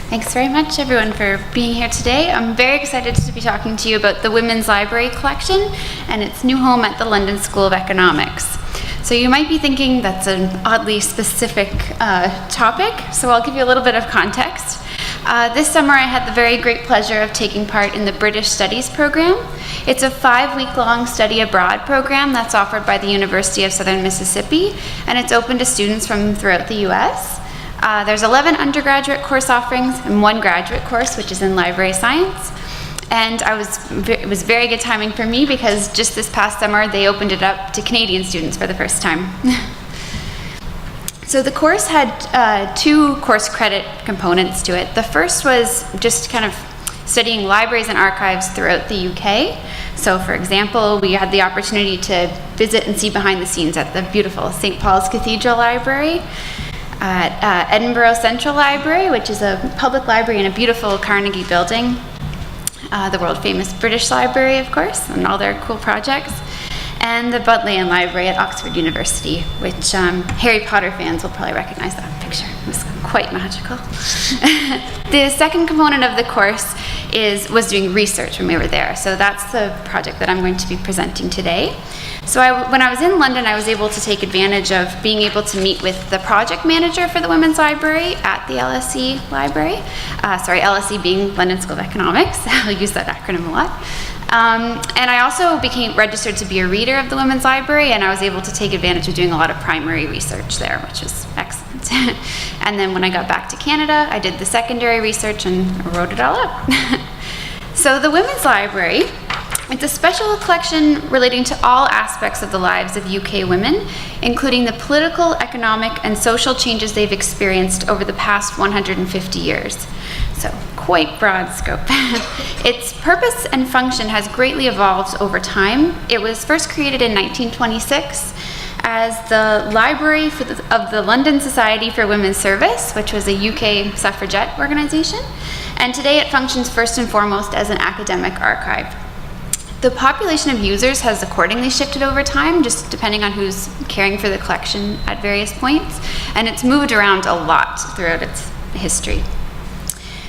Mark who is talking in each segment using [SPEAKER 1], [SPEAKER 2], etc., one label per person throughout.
[SPEAKER 1] Thanks very much, everyone, for being here today. I'm very excited to be talking to you about the Women's Library Collection and its new home at the London School of Economics. So you might be thinking that's an oddly specific topic, so I'll give you a little bit of context. This summer I had the very great pleasure of taking part in the British Studies program. It's a 5-week-long study abroad program that's offered by the University of Southern Mississippi, and it's open to students from throughout the US. There's 11 undergraduate course offerings and 1 graduate course, which is in library science. And it was very good timing for me because just this past summer they opened it up to Canadian students for the first time. So the course had 2 course credit components to it. The first was just kind of studying libraries and archives throughout the UK. So for example, we had the opportunity to visit and see behind the scenes at the beautiful St. Paul's Cathedral Library, at Edinburgh Central Library, which is a public library in a beautiful Carnegie building, the world-famous British Library, of course, and all their cool projects, and the Bodleian Library at Oxford University, which Harry Potter fans will probably recognize that picture. It was quite magical. The second component of the course was doing research when we were there. So that's the project that I'm going to be presenting today. So when I was in London, I was able to take advantage of being able to meet with the project manager for the Women's Library at the LSE Library. LSE being London School of Economics. I'll use that acronym a lot. And I also became registered to be a reader of the Women's Library, and I was able to take advantage of doing a lot of primary research there, which was excellent. And then when I got back to Canada, I did the secondary research and wrote it all up. So the Women's Library, it's a special collection relating to all aspects of the lives of UK women, including the political, economic, and social changes they've experienced over the past 150 years. So quite broad scope. Its purpose and function has greatly evolved over time. It was first created in 1926 as the Library of the London Society for Women's Service, which was a UK suffragette organization. And today it functions first and foremost as an academic archive. The population of users has accordingly shifted over time, just depending on who's caring for the collection at various points, and it's moved around a lot throughout its history.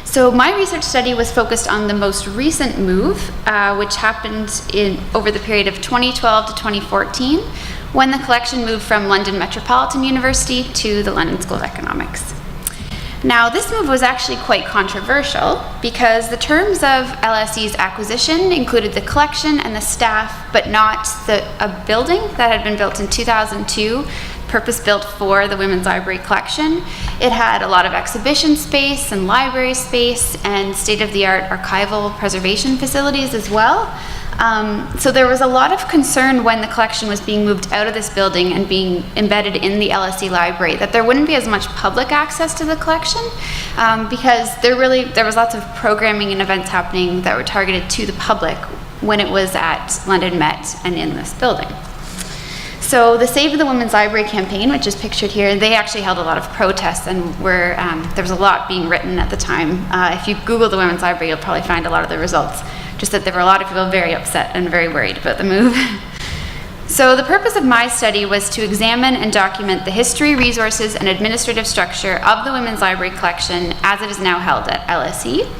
[SPEAKER 1] So my research study was focused on the most recent move, which happened over the period of 2012 to 2014, when the collection moved from London Metropolitan University to the London School of Economics. Now, this move was actually quite controversial because the terms of LSE's acquisition included the collection and the staff, but not a building that had been built in 2002, purpose-built for the Women's Library collection. It had a lot of exhibition space and library space and state-of-the-art archival preservation facilities as well. So there was a lot of concern when the collection was being moved out of this building and being embedded in the LSE library that there wouldn't be as much public access to the collection because there was lots of programming and events happening that were targeted to the public when it was at London Met and in this building. So the Save the Women's Library campaign, which is pictured here, they actually held a lot of protests and there was a lot being written at the time. If you Google the Women's Library, you'll probably find a lot of the results. Just that there were a lot of people very upset and very worried about the move. So the purpose of my study was to examine and document the history, resources, and administrative structure of the Women's Library collection as it is now held at LSE.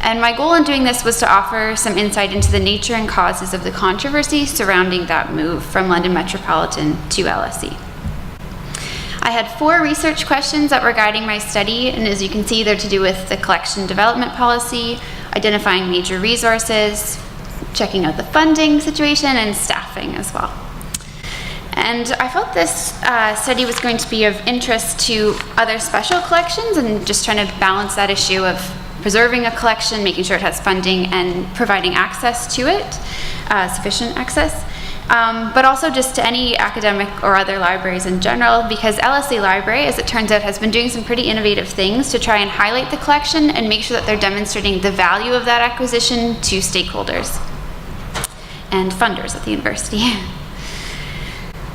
[SPEAKER 1] And my goal in doing this was to offer some insight into the nature and causes of the controversy surrounding that move from London Metropolitan to LSE. I had 4 research questions that were guiding my study, and as you can see, they're to do with the collection development policy, identifying major resources, checking out the funding situation, and staffing as well. And I felt this study was going to be of interest to other special collections and just trying to balance that issue of preserving a collection, making sure it has funding, and providing access to it, sufficient access. But also just to any academic or other libraries in general, because LSE Library, as it turns out, has been doing some pretty innovative things to try and highlight the collection and make sure that they're demonstrating the value of that acquisition to stakeholders and funders at the university.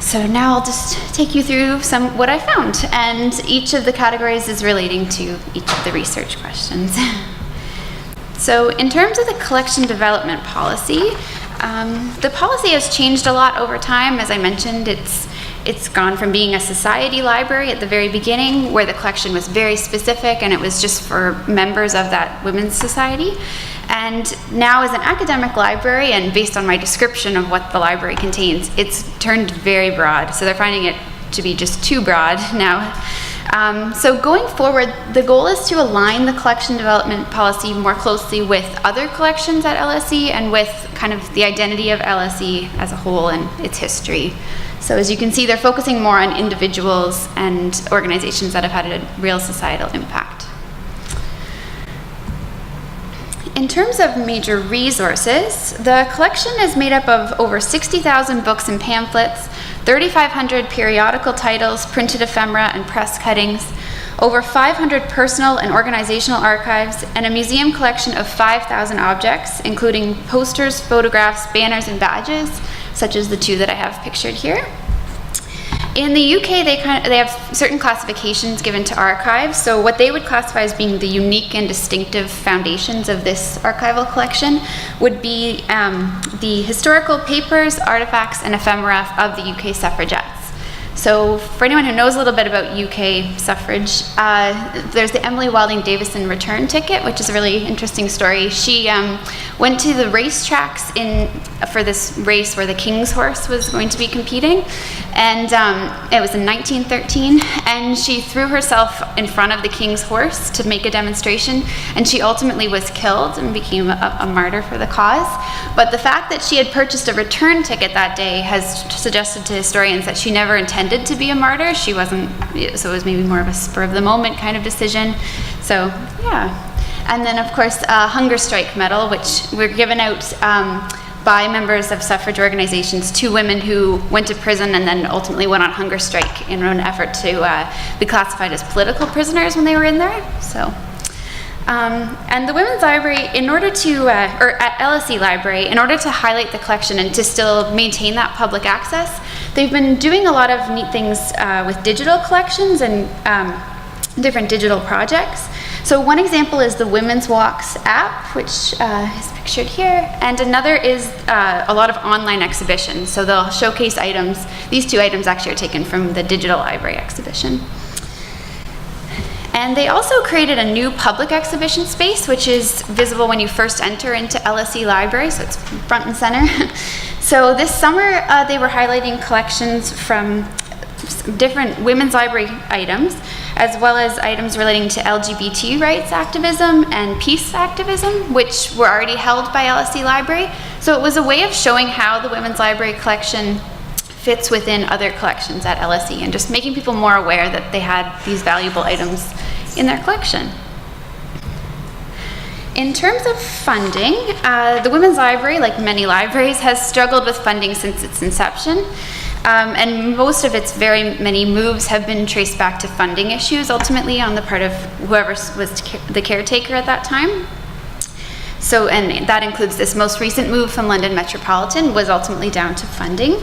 [SPEAKER 1] So now I'll just take you through what I found, and each of the categories is relating to each of the research questions. So in terms of the collection development policy, the policy has changed a lot over time. As I mentioned, It's gone from being a society library at the very beginning, where the collection was very specific and it was just for members of that women's society. And now as an academic library, and based on my description of what the library contains, it's turned very broad. So they're finding it to be just too broad now. So going forward, the goal is to align the collection development policy more closely with other collections at LSE and with kind of the identity of LSE as a whole and its history. So as you can see, they're focusing more on individuals and organizations that have had a real societal impact. In terms of major resources, the collection is made up of over 60,000 books and pamphlets, 3,500 periodical titles, printed ephemera, and press cuttings, over 500 personal and organizational archives, and a museum collection of 5,000 objects, including posters, photographs, banners, and badges, such as the two that I have pictured here. In the UK, they have certain classifications given to archives. So what they would classify as being the unique and distinctive foundations of this archival collection would be the historical papers, artifacts, and ephemera of the UK suffragettes. So for anyone who knows a little bit about UK suffrage, there's the Emily Wilding Davison return ticket, which is a really interesting story. She went to the racetracks for this race where the King's horse was going to be competing, and it was in 1913, and she threw herself in front of the King's horse to make a demonstration, and she ultimately was killed and became a martyr for the cause. But the fact that she had purchased a return ticket that day has suggested to historians that she never intended to be a martyr. She wasn't, so it was maybe more of a spur of the moment kind of decision. So yeah. And then of course a hunger strike medal, which were given out by members of suffrage organizations to women who went to prison and then ultimately went on hunger strike in an effort to be classified as political prisoners when they were in there. So. And the Women's Library, in order to, or at LSE Library, in order to highlight the collection and to still maintain that public access, they've been doing a lot of neat things with digital collections and different digital projects. So one example is the Women's Walks app, which is pictured here, and another is a lot of online exhibitions. So they'll showcase items. These two items actually are taken from the digital library exhibition. And they also created a new public exhibition space, which is visible when you first enter into LSE Library, so it's front and center. So this summer, they were highlighting collections from different women's library items, as well as items relating to LGBT rights activism and peace activism, which were already held by LSE Library. So it was a way of showing how the women's library collection fits within other collections at LSE and just making people more aware that they had these valuable items in their collection. In terms of funding, the Women's Library, like many libraries, has struggled with funding since its inception. And most of its very many moves have been traced back to funding issues, ultimately on the part of whoever was the caretaker at that time. So, and that includes this most recent move from London Metropolitan was ultimately down to funding.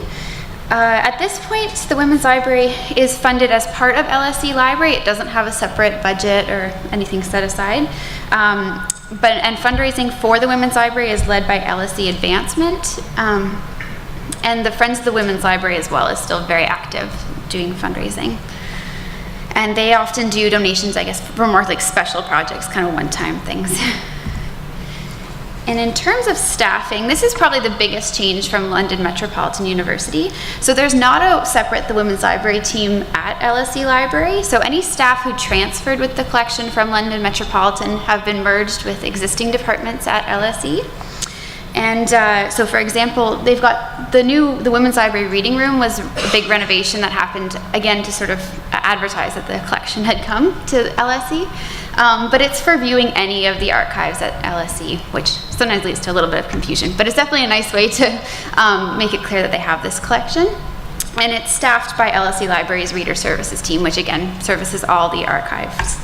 [SPEAKER 1] At this point, the Women's Library is funded as part of LSE Library. It doesn't have a separate budget or anything set aside. And fundraising for the Women's Library is led by LSE Advancement. And the Friends of the Women's Library as well is still very active doing fundraising. And they often do donations, I guess, for more like special projects, kind of one-time things. And in terms of staffing, this is probably the biggest change from London Metropolitan University. So there's not a separate the Women's Library team at LSE Library. So any staff who transferred with the collection from London Metropolitan have been merged with existing departments at LSE. And so for example, they've got the Women's Library Reading Room was a big renovation that happened, again, to sort of advertise that the collection had come to LSE. But it's for viewing any of the archives at LSE, which sometimes leads to a little bit of confusion. But it's definitely a nice way to make it clear that they have this collection. And it's staffed by LSE Library's Reader Services team, which again services all the archives.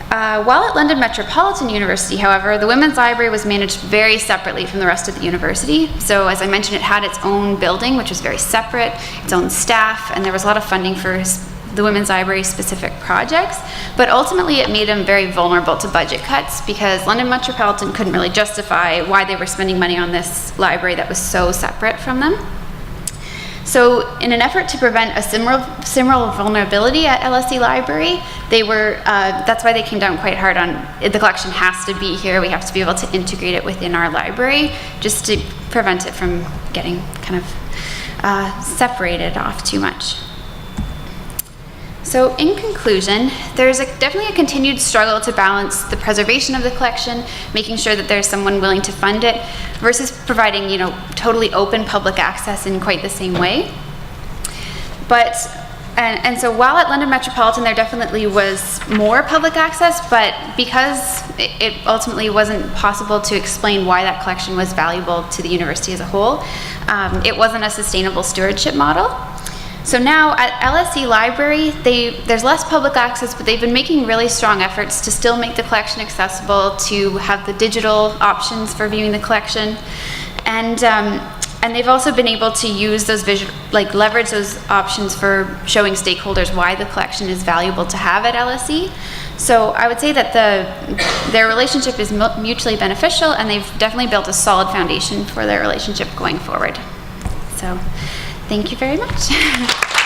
[SPEAKER 1] While at London Metropolitan University, however, the Women's Library was managed very separately from the rest of the university. So as I mentioned, it had its own building, which was very separate, its own staff, and there was a lot of funding for the Women's Library specific projects, but ultimately it made them very vulnerable to budget cuts because London Metropolitan couldn't really justify why they were spending money on this library that was so separate from them. So in an effort to prevent a similar vulnerability at LSE Library, that's why they came down quite hard on the collection has to be here. We have to be able to integrate it within our library just to prevent it from getting kind of separated off too much. So in conclusion, there's definitely a continued struggle to balance the preservation of the collection, making sure that there's someone willing to fund it, versus providing, totally open public access in quite the same way. But, and so while at London Metropolitan there definitely was more public access, but because it ultimately wasn't possible to explain why that collection was valuable to the university as a whole, it wasn't a sustainable stewardship model. So now at LSE Library, there's less public access, but they've been making really strong efforts to still make the collection accessible, to have the digital options for viewing the collection, and they've also been able to use those leverage those options for showing stakeholders why the collection is valuable to have at LSE. So I would say that their relationship is mutually beneficial, and they've definitely built a solid foundation for their relationship going forward. So. Thank you very much.